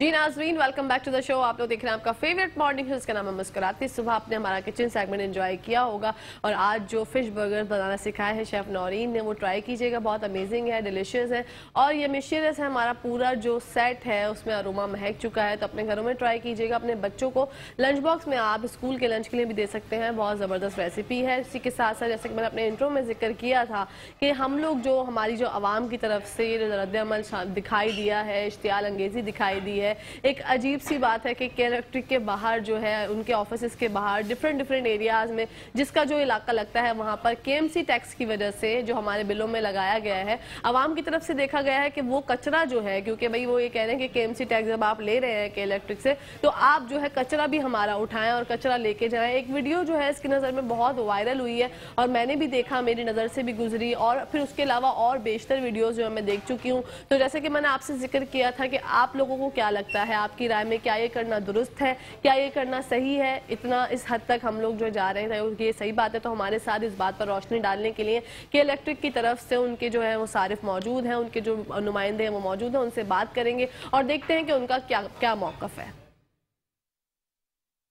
जी नाज़रीन, welcome back to the show. आप लोग देख रहे हैं आपका फेवरेट मॉर्निंग शो, जिसका नाम है मुस्कुराती सुबह। आपने हमारा किचन सेगमेंट एंजॉय किया होगा और आज जो फिश बर्गर बनाना सिखाया है शेफ नौरीन ने, वो ट्राई कीजिएगा। बहुत अमेजिंग है, डिलीशियस है और ये मिशियस है। हमारा पूरा जो सेट है उसमें अरोमा महक चुका है, तो अपने घरों में ट्राई कीजिएगा। अपने बच्चों को लंच बॉक्स में आप स्कूल के लंच के लिए भी दे सकते हैं। बहुत ज़बरदस्त रेसिपी है। इसी के साथ साथ जैसे कि मैंने अपने इंट्रो में जिक्र किया था कि हम लोग जो हमारी जो आवाम की तरफ से रद्द-ए-अमल दिखाई दिया है, इश्तियाल अंगेज़ी दिखाई दी है। एक अजीब सी बात है कि इलेक्ट्रिक के बाहर जो है, उनके ऑफिस के बाहर डिफरेंट एरियाज में जिसका जो इलाका लगता है, वहाँ पर केएमसी टैक्स की वजह से जो हमारे बिलों में लगाया गया है, आवाम की तरफ से देखा गया है कि वो कचरा जो है, क्योंकि भाई वो ये कह रहे हैं कि केएमसी टैक्स जब आप ले रहे हैं के इलेक्ट्रिक से, तो आप जो है कचरा भी हमारा उठाएं और कचरा लेके जाएं। एक वीडियो जो है इसकी नज़र में बहुत वायरल हुई है और मैंने भी देखा, मेरी नज़र से भी गुजरी, और फिर उसके अलावा और बेशतर वीडियोज़ जो मैं देख चुकी हूँ। तो जैसे कि मैंने आपसे जिक्र किया था कि आप लोगों को क्या लगता है, आपकी राय में क्या ये करना दुरुस्त है, क्या ये करना सही है? इतना इस हद तक हम लोग जो जा रहे हैं, ये सही बात है? तो हमारे साथ इस बात पर रोशनी डालने के लिए कि इलेक्ट्रिक की तरफ से उनके जो है वो सारिफ मौजूद हैं, उनके जो नुमाइंदे हैं वो मौजूद हैं, उनसे बात करेंगे और देखते हैं कि उनका क्या क्या मौक़िफ़ है।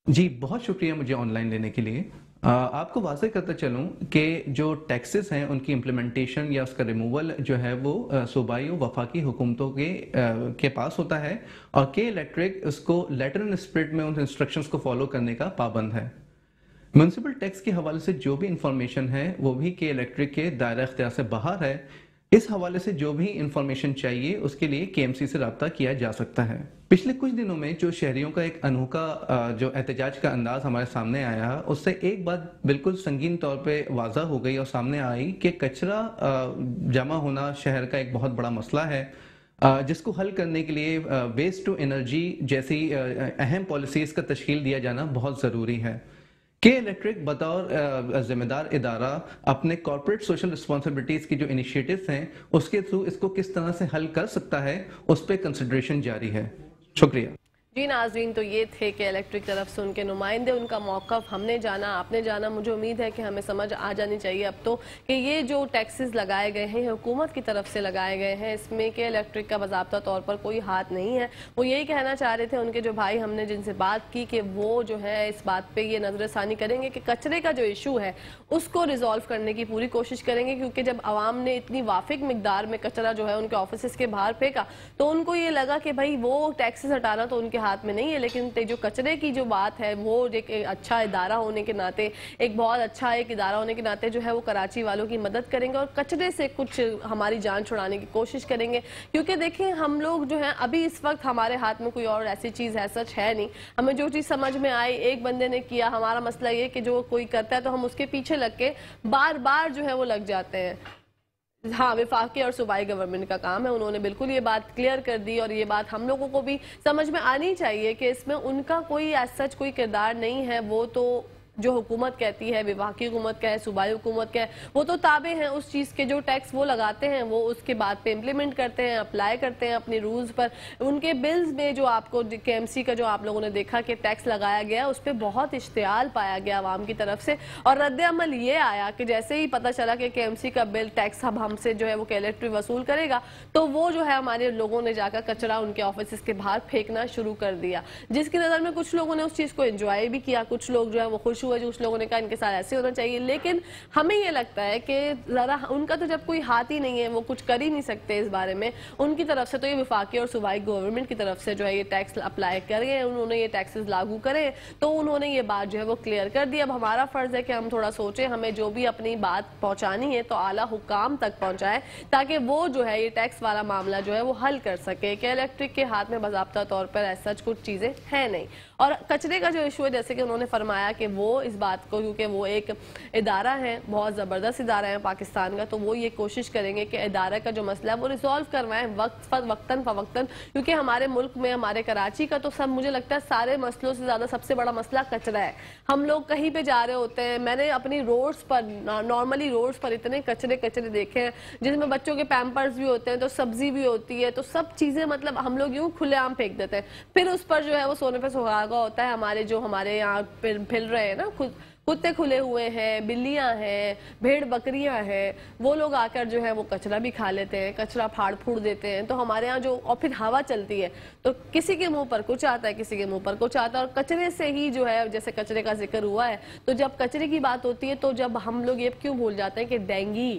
जी, बहुत शुक्रिया मुझे ऑनलाइन लेने के लिए। आपको वाज़ेह करता चलूँ कि जो टैक्सेस हैं उनकी इम्प्लीमेंटेशन या उसका रिमूवल जो है वो सूबाई और वफाकी हुकूमतों के पास होता है और के इलेक्ट्रिक उसको लेटर एंड स्पिरिट में उन इंस्ट्रक्शंस को फॉलो करने का पाबंद है। म्युनिसिपल टैक्स के हवाले से जो भी इंफॉर्मेशन है वो भी के इलेक्ट्रिक के दायरा इख्तियार से बाहर है। इस हवाले से जो भी इंफॉर्मेशन चाहिए उसके लिए केएमसी से रब्ता किया जा सकता है। पिछले कुछ दिनों में जो शहरियों का एक अनोखा जो एहतजाज का अंदाज हमारे सामने आया, उससे एक बात बिल्कुल संगीन तौर पे वाज़ा हो गई और सामने आई कि कचरा जमा होना शहर का एक बहुत बड़ा मसला है, जिसको हल करने के लिए वेस्ट टू एनर्जी जैसी अहम पॉलिसीज़ का तश्कील दिया जाना बहुत ज़रूरी है। के इलेक्ट्रिक बतौर जिम्मेदार इदारा अपने कॉर्पोरेट सोशल रिस्पॉन्सिबिलिटीज़ की जो इनिशिएटिव्स हैं उसके थ्रू इसको किस तरह से हल कर सकता है, उस पर कंसिडरेशन जारी है। शुक्रिया। जी नाज़रीन, तो ये थे कि इलेक्ट्रिक तरफ से उनके नुमाइंदे, उनका मौक़िफ़ हमने जाना, आपने जाना। मुझे उम्मीद है कि हमें समझ आ जानी चाहिए अब तो कि ये जो टैक्सेस लगाए गए हैं हुकूमत की तरफ से लगाए गए हैं, इसमें कि इलेक्ट्रिक का बाज़ाब्ता तौर पर कोई हाथ नहीं है। वो यही कहना चाह रहे थे उनके जो भाई, हमने जिनसे बात की, कि वो जो है इस बात पर ये नज़रसानी करेंगे कि कचरे का जो इशू है उसको रिजॉल्व करने की पूरी कोशिश करेंगे, क्योंकि जब आवाम ने इतनी वाफिक मिकदार में कचरा जो है उनके ऑफिस के बाहर फेंका तो उनको ये लगा कि भाई वो टैक्सेस हटाना तो उनके हाथ में नहीं है, लेकिन जो कचरे की जो बात है वो एक अच्छा इदारा होने के नाते, एक बहुत अच्छा एक इदारा होने के नाते जो है वो कराची वालों की मदद करेंगे और कचरे से कुछ हमारी जान छुड़ाने की कोशिश करेंगे। क्योंकि देखें, हम लोग जो है अभी इस वक्त हमारे हाथ में कोई और ऐसी चीज़ है सच है नहीं। हमें जो चीज़ समझ में आई, एक बंदे ने किया, हमारा मसला ये कि जो कोई करता है तो हम उसके पीछे लग के बार बार जो है वो लग जाते हैं। हाँ, वफाकी और सूबाई गवर्नमेंट का काम है, उन्होंने बिल्कुल ये बात क्लियर कर दी और ये बात हम लोगों को भी समझ में आनी चाहिए कि इसमें उनका कोई सच कोई किरदार नहीं है। वो तो जो हुकूमत कहती है, विभागीय हुकूमत का है, सूबाई हुकूमत का है, वो तो ताबे हैं उस चीज़ के। जो टैक्स वो लगाते हैं वो उसके बाद पे इम्प्लीमेंट करते हैं, अप्लाई करते हैं अपने रूल्स पर। उनके बिल्स में जो आपको केएमसी का जो आप लोगों ने देखा कि टैक्स लगाया गया, उस पर बहुत इश्तियाल पाया गया आवाम की तरफ से और रद्द-ए-अमल ये आया कि जैसे ही पता चला कि केएमसी का बिल टैक्स अब हमसे जो है वो इलेक्ट्रिक वसूल करेगा, तो वो जो है हमारे लोगों ने जाकर कचरा उनके ऑफिस के बाहर फेंकना शुरू कर दिया, जिसकी नज़र में कुछ लोगों ने उस चीज़ को एंजॉय भी किया, कुछ लोग जो है वो खुश हुए, जो कुछ लोगों ने कहा इनके साथ ऐसे होना चाहिए। लेकिन हमें ये लगता है कि ज़रा उनका तो जब कोई हाथ ही नहीं है, वो कुछ कर ही नहीं सकते इस बारे में, उनकी तरफ से तो ये वफाकी और सूबाई गवर्नमेंट की तरफ से जो है ये टैक्स अप्लाई करें, उन्होंने ये टैक्सेस लागू करें, तो उन्होंने ये बात जो है वो क्लियर कर दी। अब हमारा फ़र्ज़ है कि हम थोड़ा सोचें, हमें जो भी अपनी बात पहुँचानी है तो आला हुकाम तक पहुँचाएँ, ताकि वो जो है ये टैक्स वाला मामला जो है वो हल कर सके कि इलेक्ट्रिक के हाथ में बाज़ाब्ता तौर पर ऐसा कुछ चीज़ें हैं नहीं। और कचरे का जो इशू है, जैसे कि उन्होंने फरमाया कि वो इस बात को, क्योंकि वो एक इदारा है, बहुत ज़बरदस्त इदारा है पाकिस्तान का, तो वो ये कोशिश करेंगे कि इदारे का जो मसला है वो रिजॉल्व करवाएं वक्तन फ़वक्तन। क्योंकि हमारे मुल्क में, हमारे कराची का तो सब, मुझे लगता है सारे मसलों से ज़्यादा सबसे बड़ा मसला कचरा है। हम लोग कहीं पे जा रहे होते हैं, मैंने अपनी रोड्स पर, नॉर्मली रोड्स पर इतने कचरे देखे हैं जिसमें बच्चों के पैम्पर्स भी होते हैं, तो सब्जी भी होती है, तो सब चीज़ें मतलब हम लोग यूँ खुलेआम फेंक देते हैं। फिर उस पर जो है वो सोने पे सुहागा होता है। हमारे जो हमारे यहाँ फिल रहे हैं ना कुत्ते खुले हुए हैं, बिल्लियां हैं, भेड़ बकरियां हैं, वो लोग आकर जो है वो कचरा भी खा लेते हैं, कचरा फाड़ फूड़ देते हैं। तो हमारे यहाँ जो और फिर हवा चलती है तो किसी के मुंह पर कुछ आता है, किसी के मुंह पर कुछ आता है, और कचरे से ही जो है, जैसे कचरे का जिक्र हुआ है, तो जब कचरे की बात होती है तो जब हम लोग ये क्यों भूल जाते हैं कि डेंगू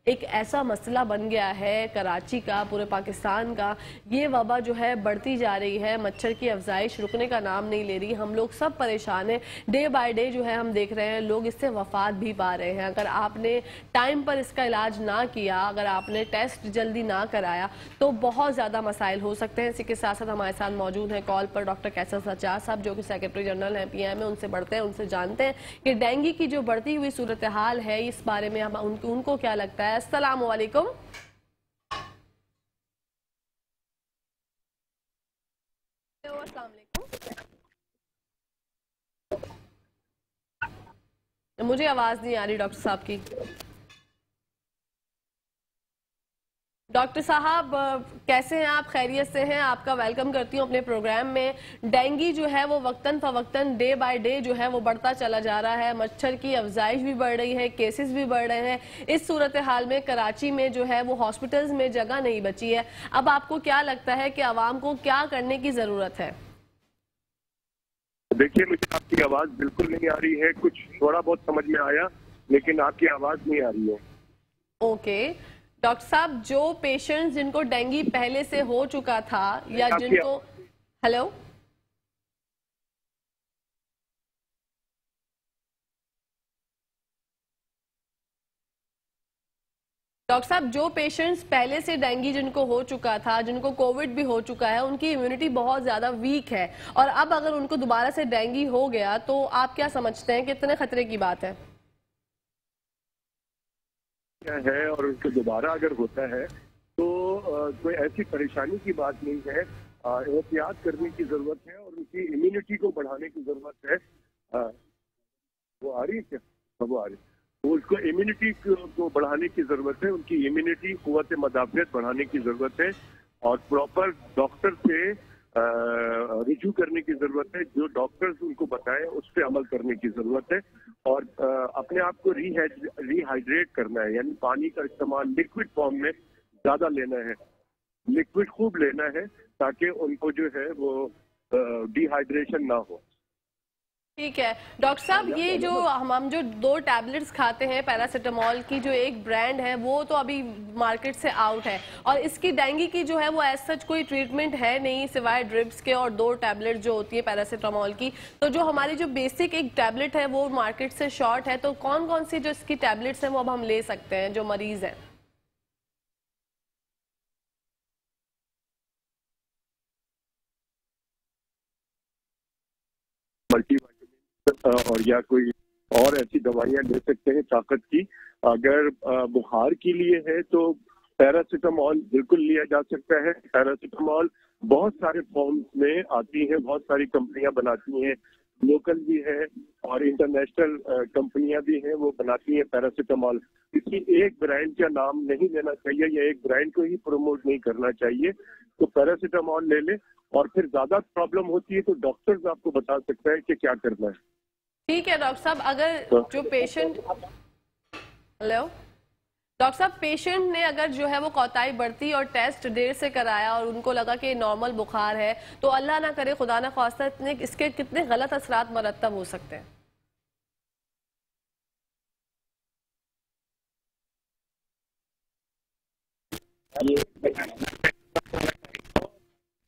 एक ऐसा मसला बन गया है कराची का, पूरे पाकिस्तान का। ये वबा जो है बढ़ती जा रही है, मच्छर की अफजाइश रुकने का नाम नहीं ले रही, हम लोग सब परेशान हैं। डे बाय डे जो है हम देख रहे हैं लोग इससे वफात भी पा रहे हैं। अगर आपने टाइम पर इसका इलाज ना किया, अगर आपने टेस्ट जल्दी ना कराया तो बहुत ज़्यादा मसाइल हो सकते हैं। इसी के साथ साथ हमारे साथ मौजूद हैं कॉल पर डॉक्टर कैसर सज्जाद साहब, जो कि सेक्रेटरी जनरल हैं PIM में। उनसे बढ़ते हैं, उनसे जानते हैं कि डेंगू की जो बढ़ती हुई सूरत हाल है इस बारे में हम उनको क्या लगता है। अस्सलामु अलैकुम। मुझे आवाज नहीं आ रही डॉक्टर साहब की। डॉक्टर साहब कैसे हैं आप? खैरियत से हैं? आपका वेलकम करती हूं अपने प्रोग्राम में। डेंगू जो है वो वक्तन फवक्तन डे बाय डे जो है वो बढ़ता चला जा रहा है, मच्छर की अफजाइश भी बढ़ रही है, केसेस भी बढ़ रहे हैं। इस सूरत हाल में कराची में जो है वो हॉस्पिटल्स में जगह नहीं बची है। अब आपको क्या लगता है कि आवाम को क्या करने की जरूरत है? देखिए, मुझे आपकी आवाज बिल्कुल नहीं आ रही है, कुछ थोड़ा बहुत समझ में आया लेकिन आपकी आवाज नहीं आ रही है। ओके डॉक्टर साहब, जो पेशेंट्स जिनको डेंगू पहले से हो चुका था या जिनको, हेलो डॉक्टर साहब, जो पेशेंट्स पहले से डेंगू जिनको हो चुका था, जिनको कोविड भी हो चुका है, उनकी इम्यूनिटी बहुत ज्यादा वीक है, और अब अगर उनको दोबारा से डेंगू हो गया तो आप क्या समझते हैं कितने खतरे की बात है? है और उनको दोबारा अगर होता है तो कोई ऐसी परेशानी की बात नहीं है। एहतियात करने की जरूरत है और उनकी इम्यूनिटी को बढ़ाने की जरूरत है। वो आ रही है क्या? वो आ रही है। तो उसको इम्यूनिटी को बढ़ाने की जरूरत है, उनकी इम्यूनिटी कुव्वत मदाफियत बढ़ाने की जरूरत है और प्रॉपर डॉक्टर से रिव्यू करने की जरूरत है। जो डॉक्टर्स उनको बताएं उस पर अमल करने की जरूरत है और अपने आप को रिहाइड्रेट करना है, यानी पानी का इस्तेमाल लिक्विड फॉर्म में ज्यादा लेना है, लिक्विड खूब लेना है ताकि उनको जो है वो डिहाइड्रेशन ना हो। ठीक है डॉक्टर साहब, ये जो हम जो 2 टैबलेट्स खाते हैं पैरासीटामोल की, जो एक ब्रांड है वो तो अभी मार्केट से आउट है, और इसकी डेंगू की जो है वो एज सच कोई ट्रीटमेंट है नहीं सिवाय ड्रिप्स के और 2 टैबलेट जो होती है पैरासीटामोल की। तो जो हमारी जो बेसिक एक टैबलेट है वो मार्केट से शॉर्ट है, तो कौन कौन सी जो इसकी टैबलेट्स हैं वो अब हम ले सकते हैं जो मरीज हैं? और या कोई और ऐसी दवाइयां ले सकते हैं ताकत की। अगर बुखार के लिए है तो पैरासीटामोल बिल्कुल लिया जा सकता है। पैरासीटामोल बहुत सारे फॉर्म्स में आती है, बहुत सारी कंपनियां बनाती हैं, लोकल भी है और इंटरनेशनल कंपनियां भी हैं, वो बनाती हैं पैरासीटामोल। किसी एक ब्रांड का नाम नहीं लेना चाहिए या एक ब्रांड को ही प्रमोट नहीं करना चाहिए। तो पैरासीटामोल ले ले और फिर ज्यादा प्रॉब्लम होती है तो डॉक्टर्स आपको बता सकता है कि क्या करना है। ठीक है डॉक्टर साहब, अगर जो पेशेंट, हेलो डॉक्टर साहब, पेशेंट ने अगर जो है वो कोताही बरती और टेस्ट देर से कराया और उनको लगा कि नॉर्मल बुखार है, तो अल्लाह ना करे खुदा ना ख्वास्ता इसके कितने गलत असरात मरतब हो सकते हैं?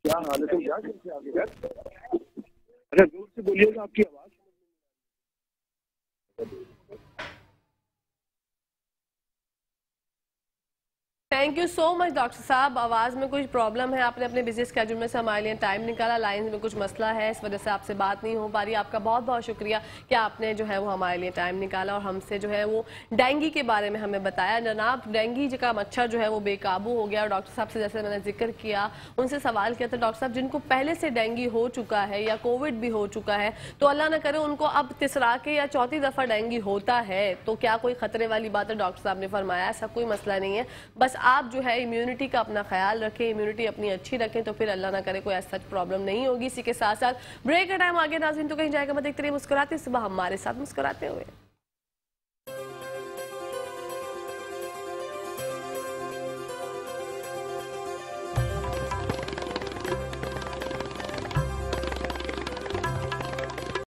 क्या हालत है? क्या कैसे आगे? अच्छा, दूर से बोलिएगा, आपकी आवाज। Thank you so much doctor साहब। आवाज़ में कुछ प्रॉब्लम है, आपने अपने बिजी स्केड्यूल में से हमारे लिए टाइम निकाला, लाइन में कुछ मसला है इस वजह से आपसे बात नहीं हो पा रही। आपका बहुत बहुत शुक्रिया कि आपने जो है वो हमारे लिए टाइम निकाला और हमसे जो है वो डेंगू के बारे में हमें बताया। जनाब, डेंगू का मच्छर जो है वो बेकाबू हो गया और डॉक्टर साहब से जैसे मैंने जिक्र किया, उनसे सवाल किया था, डॉक्टर साहब जिनको पहले से डेंगू हो चुका है या कोविड भी हो चुका है तो अल्लाह ना करे उनको अब तीसरा के या चौथी दफ़ा डेंगू होता है तो क्या कोई खतरे वाली बात है? डॉक्टर साहब ने फरमाया ऐसा कोई मसला नहीं है, बस आप जो है इम्यूनिटी का अपना ख्याल रखें, इम्यूनिटी अपनी अच्छी रखें, तो फिर अल्लाह ना करे कोई ऐसा प्रॉब्लम नहीं होगी। इसी के साथ साथ ब्रेक का टाइम आगे नाज़रीन, तो कहीं जाएगा मत, देखते रहिए मुस्कुराते सुबह हमारे साथ मुस्कुराते हुए।